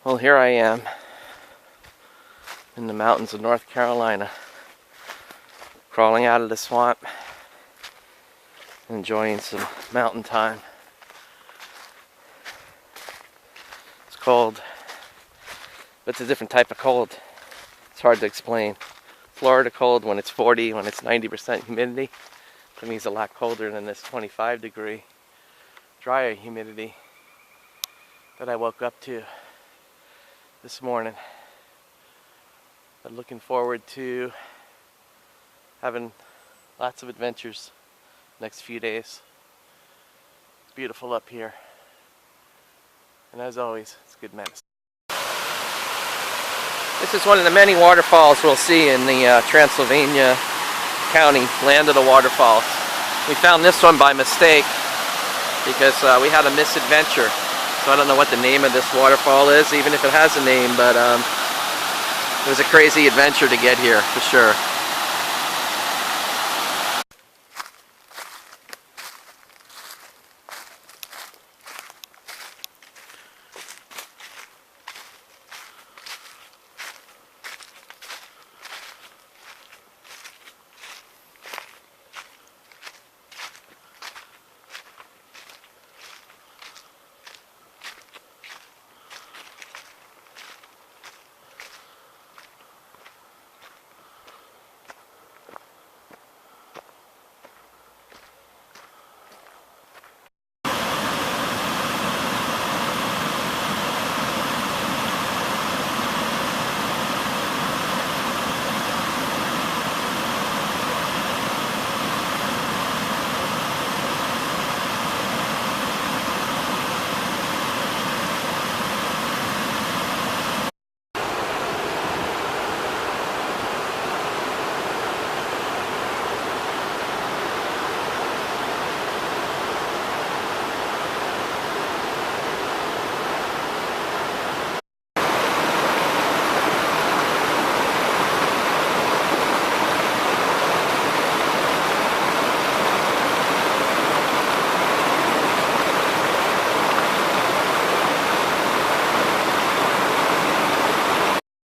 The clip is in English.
Well, here I am in the mountains of North Carolina, crawling out of the swamp, enjoying some mountain time. It's cold, but it's a different type of cold. It's hard to explain. Florida cold when it's 40, when it's 90% humidity. To me, it's a lot colder than this 25-degree drier humidity that I woke up to this morning. But looking forward to having lots of adventures next few days. It's beautiful up here, and as always, it's good medicine. This is one of the many waterfalls we'll see in the Transylvania County, land of the waterfalls. We found this one by mistake because we had a misadventure. So I don't know what the name of this waterfall is, even if it has a name, but it was a crazy adventure to get here, for sure.